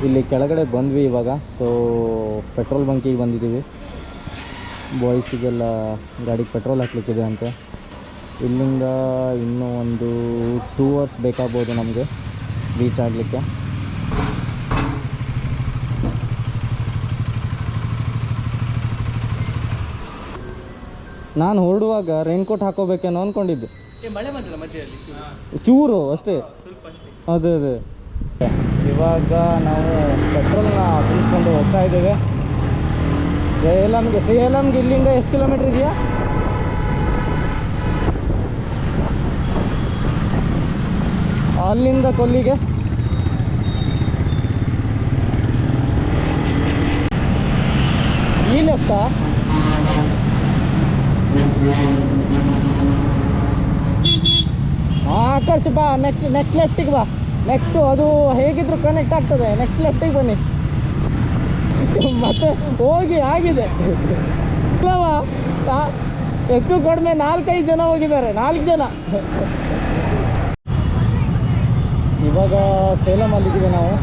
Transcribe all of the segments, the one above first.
ಇಲ್ಲಿ ಕೆಳಗಡೆ ಬಂದ್ವಿ ಇವಾಗ. ಸೊ ಪೆಟ್ರೋಲ್ ಬಂಕಿಗೆ ಬಂದಿದ್ದೀವಿ. ಬಾಯ್ಸಿಗೆಲ್ಲ ಗಾಡಿಗೆ ಪೆಟ್ರೋಲ್ ಹಾಕ್ಲಿಕ್ಕಿದೆ ಅಂತೆ. ಇಲ್ಲಿಂದ ಇನ್ನೂ ಒಂದು 2 ಅವರ್ಸ್ ಬೇಕಾಗ್ಬೋದು ನಮಗೆ ರೀಚ್ ಆಗಲಿಕ್ಕೆ. ನಾನು ಹೊರಡುವಾಗ ರೈನ್ಕೋಟ್ ಹಾಕೋಬೇಕೇನೋ ಅಂದ್ಕೊಂಡಿದ್ದೆ. ಚೂರು ಅಷ್ಟೇ. ಅದೇ ಅದೇ. ಇವಾಗ ನಾವು ಪೆಟ್ರೋಲ್ನ ತುಂಬಿಸ್ಕೊಂಡು ಹೋಗ್ತಾ ಇದ್ದೇವೆ ಸೇಲಂಗೆ. ಇಲ್ಲಿಂದ ಎಷ್ಟು ಕಿಲೋಮೀಟ್ರ್ ಇದೆಯಾ? ಅಲ್ಲಿಂದ ಕೊಲ್ಲಿಗೆ ಈ ಲೆಫ್ಟಾ? ಆಕರ್ಷ್ ಬಾ, ನೆಕ್ಸ್ಟ್ ಲೆಫ್ಟಿಗೆ ಬಾ. ನೆಕ್ಸ್ಟು ಅದು ಹೇಗಿದ್ರು ಕನೆಕ್ಟ್ ಆಗ್ತದೆ. ನೆಕ್ಸ್ಟ್ ಲೆಫ್ಟಿಗೆ ಬನ್ನಿ. ಮತ್ತೆ ಹೋಗಿ ಆಗಿದೆ ಅಲ್ಲವಾ? ಹೆಚ್ಚು ಕಡಿಮೆ 4-5 ಜನ ಹೋಗಿದ್ದಾರೆ. 4 ಜನ. ಇವಾಗ ಸೇಲಮಲ್ಲಿದ್ದೀವಿ ನಾವು.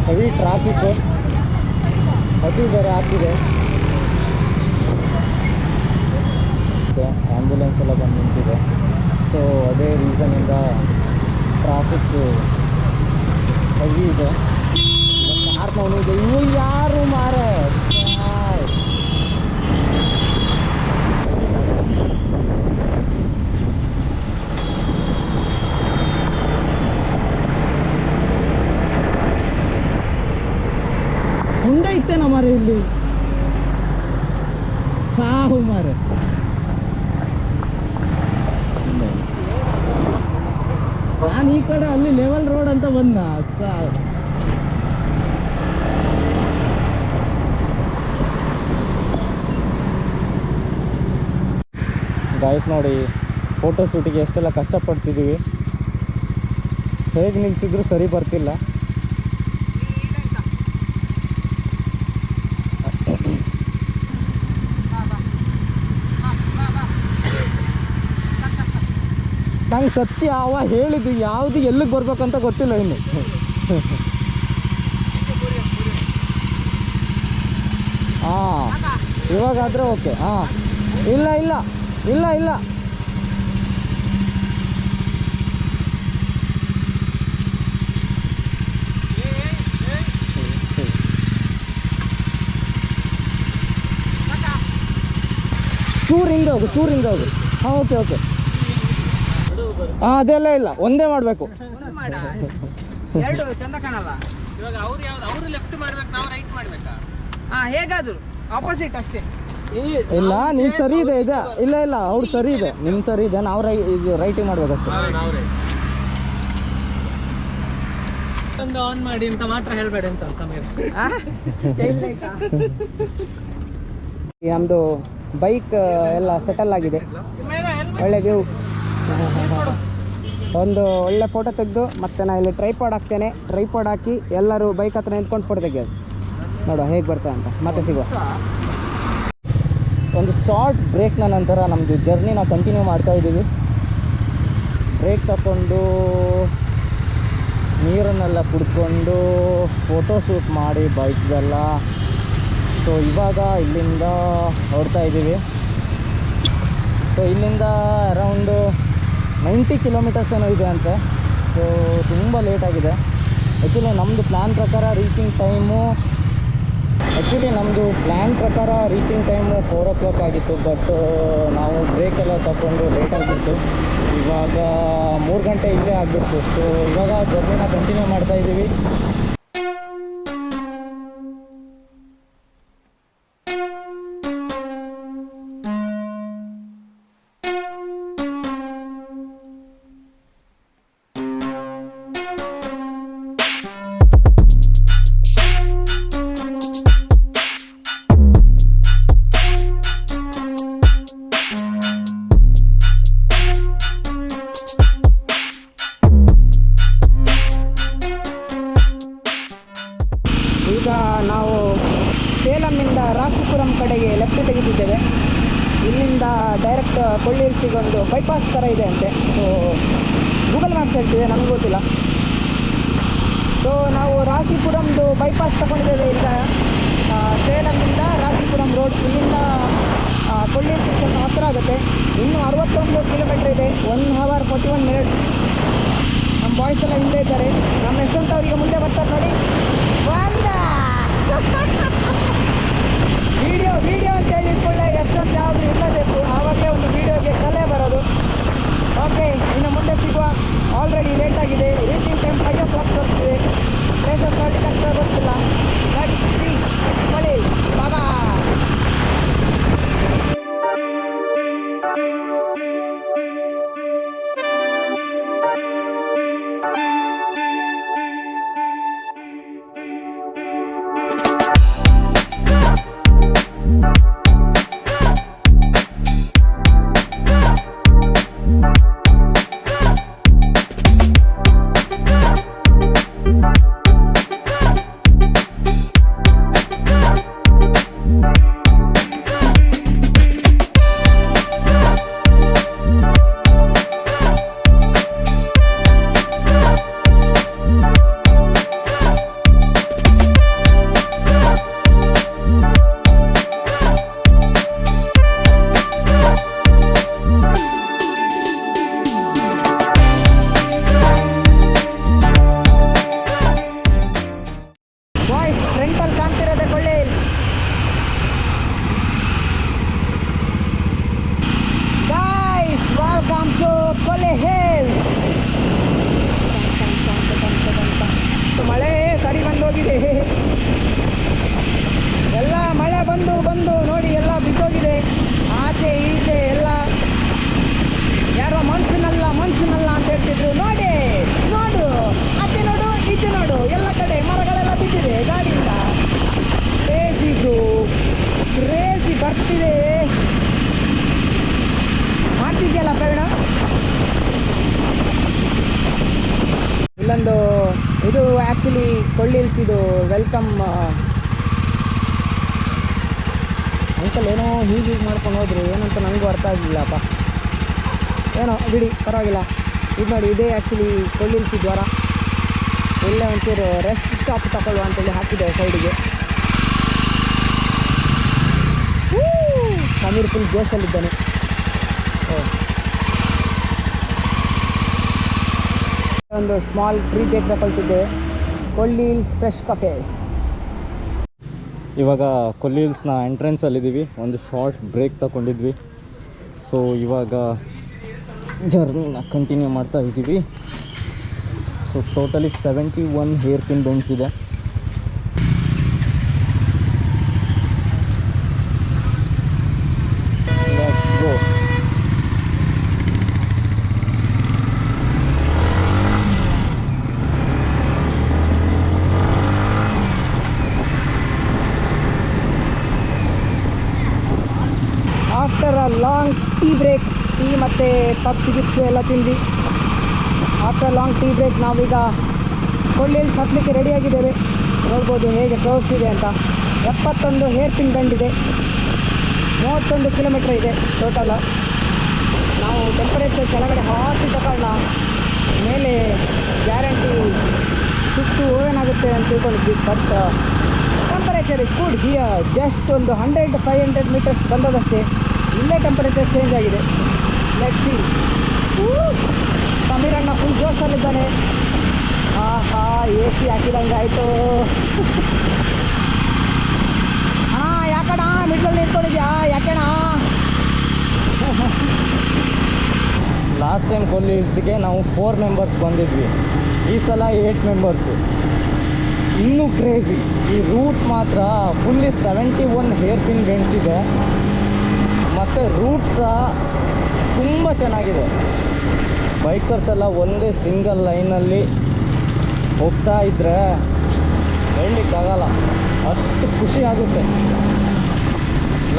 ಹೆವಿ ಟ್ರಾಫಿಕ್ಕು, ಹಸಿ ಬೇರೆ ಆಗ್ತಿದೆ. ಆ್ಯಂಬುಲೆನ್ಸ್ ಎಲ್ಲ ಬಂದು ನಿಂತಿದೆ. ಸೊ ಅದೇ ರೀಸನಿಂದ ಟ್ರಾಫಿಕ್ಕು ಹೆವಿ ಇದೆ. ಇವು ಯಾರು ಮಾರೆ ಹುಂಡ ಇತ್ತೇನ ಮಾರೆ ಇಲ್ಲಿ ಸಾಹು ಮಾರೆ. ನಾನು ಈ ಕಡೆ ಅಲ್ಲಿ ಲೆವೆಲ್ ರೋಡ್ ಅಂತ ಬಂದ. ಗಾಯ್ಸ್ ನೋಡಿ, ಫೋಟೋ ಶೂಟಿಗೆ ಎಷ್ಟೆಲ್ಲ ಕಷ್ಟಪಡ್ತಿದ್ದೀವಿ. ಹೇಗೆ ನಿಲ್ಸಿದ್ರು ಸರಿ ಬರ್ತಿಲ್ಲ. ನಂಗೆ ಸತ್ಯ ಅವ ಹೇಳಿದ್ದು ಯಾವುದು ಎಲ್ಲಿಗೆ ಬರ್ಬೇಕಂತ ಗೊತ್ತಿಲ್ಲ ಇನ್ನು. ಹಾಂ, ಇವಾಗಾದರೆ ಓಕೆ. ಹಾಂ, ಇಲ್ಲ ಇಲ್ಲ ಇಲ್ಲ ಇಲ್ಲ ಚೂರು ಹಿಂಗೆ ಹೋಗು. ಹಾಂ, ಓಕೆ ಓಕೆ. ಹಾಂ, ಅದೆಲ್ಲ ಇಲ್ಲ, ಒಂದೇ ಮಾಡಬೇಕು. ಚಂದ ಕಾಣಲ್ಲ. ಇವಾಗ ಅವ್ರು ಲೆಫ್ಟ್ ಮಾಡ್ಬೇಕು, ನಾವು ರೈಟ್ ಮಾಡ್ಬೇಕಾ? ಹೇಗಾದ್ರು ಆಪೋಸಿಟ್ ಅಷ್ಟೇ. ಇಲ್ಲ, ನೀವು ಸರಿ ಇದೆ. ಇಲ್ಲ ಅವ್ರು ಸರಿ ಇದೆ, ನಿಮ್ ಸರಿ ಇದೆ. ನಾವು ರೈಟಿಂಗ್ ಮಾಡ್ಬೇಕಷ್ಟೇ. ಒಂದು ಆನ್ ಮಾಡಿ ಅಂತ ಮಾತ್ರ ಹೇಳ್ಬೇಡಿ ಅಂತ ಸಮೀರ್. ನಮ್ಮದು ಬೈಕ್ ಎಲ್ಲ ಸೆಟಲ್ ಆಗಿದೆ. ಒಳ್ಳೆ ವ್ಯೂ. ಒಂದು ಒಳ್ಳೆ ಫೋಟೋ ತೆಗೆದು ಮತ್ತೆ ನಾನು ಇಲ್ಲಿ ಟ್ರೈಪಾಡ್ ಹಾಕ್ತೇನೆ. ಟ್ರೈಪಾಡ್ ಹಾಕಿ ಎಲ್ಲರೂ ಬೈಕ್ ಹತ್ರ ನಿಂತ್ಕೊಂಡು ಫೋಟೋ ತೆಗೆಯೋದು. ನೋಡುವ ಹೇಗೆ ಬರ್ತಾ ಅಂತ. ಮತ್ತೆ ಸಿಗುವ. ಒಂದು ಶಾರ್ಟ್ ಬ್ರೇಕ್ನ ನಂತರ ನಮ್ಮದು ಜರ್ನಿನ ಕಂಟಿನ್ಯೂ ಮಾಡ್ತಾಯಿದ್ದೀವಿ. ಬ್ರೇಕ್ ತಗೊಂಡು ನೀರನ್ನೆಲ್ಲ ಕುಡ್ಕೊಂಡು ಫೋಟೋ ಶೂಟ್ ಮಾಡಿ ಬೈಕ್ದೆಲ್ಲ. ಸೊ ಇವಾಗ ಇಲ್ಲಿಂದ ಹೊರಡ್ತಾ ಇದ್ದೀವಿ. ಸೊ ಇಲ್ಲಿಂದ ಅರೌಂಡು 90 ಕಿಲೋಮೀಟರ್ಸ್ ಏನೋ ಇದೆ ಅಂತೆ. ಸೊ ತುಂಬ ಲೇಟಾಗಿದೆ. ಆ್ಯಕ್ಚುಲಿ ನಮ್ಮದು ಪ್ಲ್ಯಾನ್ ಪ್ರಕಾರ ರೀಚಿಂಗ್ ಟೈಮು 4 o'clock ಆಗಿತ್ತು. ಬಟ್ ನಾವು ಬ್ರೇಕೆಲ್ಲ ತಗೊಂಡು ಲೇಟ್ ಆಗಿತ್ತು. ಇವಾಗ 3 ಗಂಟೆ ಇಲ್ಲೇ ಆಗಿಬಿಡ್ತು. ಸೊ ಇವಾಗ ಜರ್ನಿನ ಕಂಟಿನ್ಯೂ ಮಾಡ್ತಾಯಿದ್ದೀವಿ. ಈಗ ನಾವು ಸೇಲಂನಿಂದ ರಾಸಿಪುರಂ ಕಡೆಗೆ ಲೆಫ್ಟ್ ತೆಗೆದಿದ್ದೇವೆ. ಇಲ್ಲಿಂದ ಡೈರೆಕ್ಟ್ ಕೊಳ್ಳಿ ಹಿಲ್ಸಿಗೆ ಒಂದು ಬೈಪಾಸ್ ಥರ ಇದೆ ಅಂತೆ. ಸೊ ಗೂಗಲ್ ಮ್ಯಾಪ್ಸ್ ಹೇಳ್ತಿದೆ, ನಮಗೆ ಗೊತ್ತಿಲ್ಲ. ಸೊ ನಾವು ರಾಸಿಪುರಂದು ಬೈಪಾಸ್ ತಗೊಂಡಿದ್ದೇವೆ ಈಗ ಸೇಲಂನಿಂದ ರಾಸಿಪುರಂ ರೋಡ್ ಇಲ್ಲಿಂದ ಕೊಳ್ಳಿ ಸ್ವಲ್ಪ ಹತ್ತಿರ ಆಗುತ್ತೆ. ಇನ್ನೂ 61 ಕಿಲೋಮೀಟ್ರ್ ಇದೆ. 1 hour 41 minutes. ನಮ್ಮ ಬಾಯ್ಸ್ ಎಲ್ಲ ಹಿಂದೆ ಇದ್ದಾರೆ. ನಮ್ಮ ಯಶವಂತ ಅವರಿಗೆ ಮುಂದೆ ಬರ್ತಾರೆ ನೋಡಿ. ವಿಡಿಯೋ ಅಂತ ಹೇಳಿದ್ಕೊಳ್ಳೆ ಯಶವಂತ ಯಾವುದು ಇರಲೇಬೇಕು, ಆವಾಗಲೇ ಒಂದು ವಿಡಿಯೋಗೆ ಕಲೆ ಬರೋದು. ಓಕೆ, ಇನ್ನು ಮುಂದೆ ಸಿಗುವ. ಆಲ್ರೆಡಿ ಲೇಟ್ ಆಗಿದೆ. Reaching time 5 o'clock ತೋರಿಸ್ತಿದೆ. ಪ್ಲೇಸಸ್ ನೋಡಲಿಕ್ಕೆ ಆಗ್ತಾ ಗೊತ್ತಿಲ್ಲ. Let's see. ಬಳಿ ಬಾಬಾ. ಮಳೆ ಸರಿ ಬಂದೋಗಿದೆ. ಎಲ್ಲ ಮಳೆ ಬಂದು ನೋಡಿ ಎಲ್ಲ ಬಿದ್ದೋಗಿದೆ. ಆಚೆ ಈಚೆ ಎಲ್ಲ ಯಾರೋ ಮನ್ಸನಲ್ಲ ಅಂತ ಹೇಳ್ತಿದ್ರು. ನೋಡು ಆಚೆ ನೋಡು ಈಚೆ ನೋಡು, ಎಲ್ಲ ಕಡೆ ಮರಗಳೆಲ್ಲ ಬಿದ್ದಿದೆ ಗಾಡಿಯಿಂದ. ಕ್ರೇಜಿ ಬರ್ತಿದೆ. ಮಾಡ್ತಿದ್ಯಲ್ಲ ಪ್ರವೀಣ? ಇಲ್ಲೊಂದು ಇದು ಆ್ಯಕ್ಚುಲಿ ಕೊಳ್ಳಿ ಹಿಲ್ಸ್, ಇದು ವೆಲ್ಕಮ್ ಅಂಕಲ್ ಏನೋ ಹೀಗೆ ಮಾಡ್ಕೊಂಡು ಹೋದ್ರು, ಏನಂತ ನನಗೂ ಅರ್ಥ ಆಗಲಿಲ್ಲಪ್ಪ. ಏನೋ ಬಿಡಿ, ಪರವಾಗಿಲ್ಲ. ಇದು ನೋಡಿ, ಇದೇ ಆ್ಯಕ್ಚುಲಿ ಕೊಳ್ಳಿ ಹಿಲ್ಸ್ ದ್ವಾರ. ಒಳ್ಳೆ ಒಂಚೂರು ರೆಸ್ಟ್ ಸ್ಟಾಪ್ ತಗೊಳ್ಳುವ ಅಂತೇಳಿ ಹಾಕಿದೆ ಸೈಡಿಗೆ. ಸಮೀರ್ ಫುಲ್ ಜೋಶಲ್ಲಿದ್ದಾನೆ. ಒಂದು ಸ್ಮಾಲ್ ಟ್ರೀ ಬ್ರೇಕ್ ತಗೊಳ್ತಿದ್ದೇವೆ. Kolli hills fresh coffee. ಇವಾಗ ಕೊಳ್ಳಿ ಹಿಲ್ಸ್ನ ಎಂಟ್ರೆನ್ಸಲ್ಲಿದ್ದೀವಿ. ಒಂದು ಶಾರ್ಟ್ ಬ್ರೇಕ್ ತಗೊಂಡಿದ್ವಿ. ಸೊ ಇವಾಗ ಜರ್ನಿನ ಕಂಟಿನ್ಯೂ ಮಾಡ್ತಾ ಇದ್ದೀವಿ. So totally 71 hair pin bends ಇದೆ. Let's go. After a long tea break, tea ಮತ್ತು ಪಪ್ಸ್ ಗಿಪ್ಸ್ ಎಲ್ಲ ತಿಂದ್ವಿ. ಆಫ್ಟರ್ ಲಾಂಗ್ ಟೀ ಬ್ರೇಕ್ ನಾವೀಗ ಕೊಳ್ಳಿ ಹಿಲ್ಸ್ ಹತ್ತಲಿಕ್ಕೆ ರೆಡಿಯಾಗಿದ್ದೇವೆ. ನೋಡ್ಬೋದು ಹೇಗೆ ಕರ್ವ್ಸ್ ಇದೆ ಅಂತ. 71 ಹೇರ್ ಪಿನ್ ಬೆಂಡ್ ಇದೆ. 31 ಕಿಲೋಮೀಟ್ರ್ ಇದೆ ಟೋಟಲ್. ನಾವು ಟೆಂಪರೇಚರ್ ಕೆಳಗಡೆ ಹಾಕಿದ ಕಾರಣ ಮೇಲೆ ಗ್ಯಾರಂಟಿ ಸುತ್ತು ಏನಾಗುತ್ತೆ ಅಂತ ತಿಳ್ಕೊಂಡಿದ್ವಿ. But temperature is good here. Just ಒಂದು 100-500 ಮೀಟರ್ಸ್ ಬಂದದಷ್ಟೇ. ಇಲ್ಲೇ ಟೆಂಪರೇಚರ್ ಚೇಂಜ್ ಆಗಿದೆ. Let's see. ಸಮೀರ್ ಅಣ್ಣ ಫುಲ್ ಜೋಶಲ್ಲಿದ್ದಾನೆ. ಆಹಾ, AC ಹಾಕಿದಂಗೆ ಆಯಿತು. ಯಾಕಣ್ಣ ಮಿಡ್ಲಲ್ಲಿ ನಿಂತ್ಕೊಂಡಿದ್ಯಾ? ಯಾಕಣ್ಣ? ಲಾಸ್ಟ್ ಟೈಮ್ ಕೊಳ್ಳಿ ಹಿಲ್ಸ್ಗೆ ನಾವು 4 ಮೆಂಬರ್ಸ್ ಬಂದಿದ್ವಿ. ಈ ಸಲ 8 ಮೆಂಬರ್ಸು. ಇನ್ನೂ ಕ್ರೇಜಿ. ಈ ರೂಟ್ ಮಾತ್ರ ಫುಲ್ಲಿ 71 ಹೇರ್ ಪಿನ್ ಬೆಂಡ್ಸ್ ಇದೆ. ಮತ್ತು ರೂಟ್ ಸಹ ತುಂಬ ಚೆನ್ನಾಗಿದೆ. ಬೈಕರ್ಸ್ ಎಲ್ಲ ಒಂದೇ ಸಿಂಗಲ್ ಲೈನಲ್ಲಿ ಹೋಗ್ತಾ ಇದ್ದರೆ ಹೇಳಲಿಕ್ಕಾಗಲ್ಲ, ಅಷ್ಟು ಖುಷಿ ಆಗುತ್ತೆ.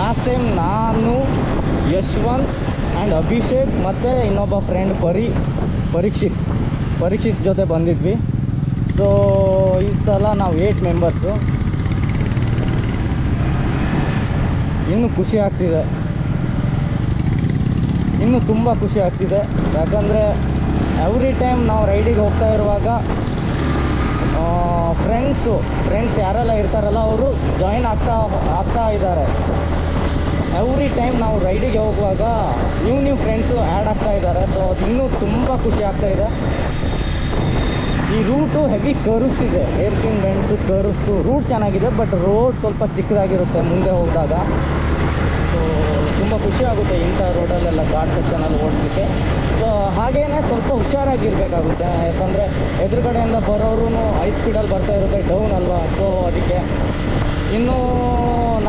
ಲಾಸ್ಟ್ ಟೈಮ್ ನಾನು, ಯಶ್ವಂತ್ ಆ್ಯಂಡ್ ಅಭಿಷೇಕ್ ಮತ್ತು ಇನ್ನೊಬ್ಬ ಫ್ರೆಂಡ್ ಪರೀಕ್ಷಿತ್ ಜೊತೆ ಬಂದಿದ್ವಿ. ಸೊ ಈ ಸಲ ನಾವು 8 ಮೆಂಬರ್ಸು. ಇನ್ನೂ ಖುಷಿ ಆಗ್ತಿದೆ, ಇನ್ನೂ ತುಂಬ ಖುಷಿ ಆಗ್ತಿದೆ. ಯಾಕಂದರೆ ಎವ್ರಿ ಟೈಮ್ ನಾವು ರೈಡಿಗೆ ಹೋಗ್ತಾ ಇರುವಾಗ ಫ್ರೆಂಡ್ಸ್ ಯಾರೆಲ್ಲ ಇರ್ತಾರಲ್ಲ ಅವರು ಜಾಯಿನ್ ಆಗ್ತಾ ಇದ್ದಾರೆ. ಎವ್ರಿ ಟೈಮ್ ನಾವು ರೈಡಿಗೆ ಹೋಗುವಾಗ ನ್ಯೂ ಫ್ರೆಂಡ್ಸು ಆ್ಯಡ್ ಆಗ್ತಾ ಇದ್ದಾರೆ. ಸೊ ಅದು ಇನ್ನೂ ತುಂಬ ಖುಷಿ ಆಗ್ತಾ ಇದೆ. ಈ ರೂಟು ಹೆವಿ ಕರ್ವ್ಸ್ ಇದೆ, ಏರ್ಪಿನ್ ಬೆಂಡ್ಸು ಕರ್ವ್ಸು ರೂಟ್ ಚೆನ್ನಾಗಿದೆ, ಬಟ್ ರೋಡ್ ಸ್ವಲ್ಪ ಚಿಕ್ಕದಾಗಿರುತ್ತೆ ಮುಂದೆ ಹೋದಾಗ. ಸೊ ತುಂಬ ಖುಷಿ ಆಗುತ್ತೆ ಇಂಥ ರೋಡಲ್ಲೆಲ್ಲ ಘಾಟ್ ಸೆಕ್ಷನಲ್ಲಿ ಓಡಿಸ್ಲಿಕ್ಕೆ. ಸೊ ಹಾಗೇನೆ ಸ್ವಲ್ಪ ಹುಷಾರಾಗಿರ್ಬೇಕಾಗುತ್ತೆ, ಯಾಕಂದರೆ ಎದುರುಗಡೆಯಿಂದ ಬರೋರು ಹೈ ಸ್ಪೀಡಲ್ಲಿ ಬರ್ತಾ ಇರುತ್ತೆ, ಡೌನ್ ಅಲ್ವಾ. ಸೊ ಅದಕ್ಕೆ ಇನ್ನೂ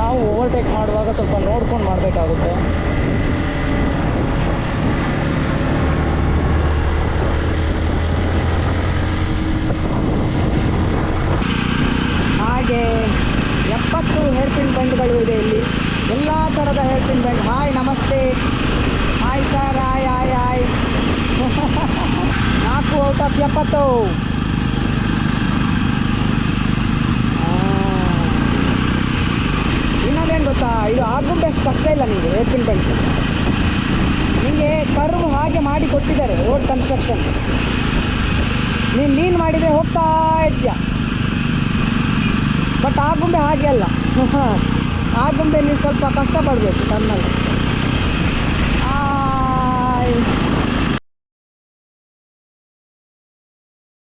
ನಾವು ಓವರ್ಟೇಕ್ ಮಾಡುವಾಗ ಸ್ವಲ್ಪ ನೋಡ್ಕೊಂಡು ಮಾಡಬೇಕಾಗುತ್ತೆ. ಹಾಗೆ 70 ಹೇರ್ಪಿನ್ ಬೆಂಡ್ಗಳು ಇದೆ ಇಲ್ಲಿ, ಎಲ್ಲ ಥರದ ಹೇರ್ಪಿನ್ ಬೆಂಡ್. ಹಾಯ್, ನಮಸ್ತೆ. Hi sir, hi 4 out of 70. ಇನ್ನೊಂದೇನು ಗೊತ್ತಾ, ಇದು ಆಗುಂಬೆಷ್ಟು ಕಷ್ಟ ಇಲ್ಲ ನಿಮಗೆ ಹೇರ್ಪಿನ್ ಬೆಂಡ್. ನಿಮಗೆ ಕರ್ವ್ ಹಾಗೆ ಮಾಡಿ ಕೊಟ್ಟಿದ್ದಾರೆ ರೋಡ್ ಕನ್ಸ್ಟ್ರಕ್ಷನ್. ನೀನು ಲೀನ್ ಮಾಡಿದರೆ ಹೋಗ್ತಾ ಇರ್ತೀಯ. ಬಟ್ ಆಗುಂಬೆ ಹಾಗೆ ಅಲ್ಲ. ಆಗುಂಬೆ ನೀವು ಸ್ವಲ್ಪ ಕಷ್ಟಪಡಬೇಕು ಟರ್ನಲ್ಲಿ.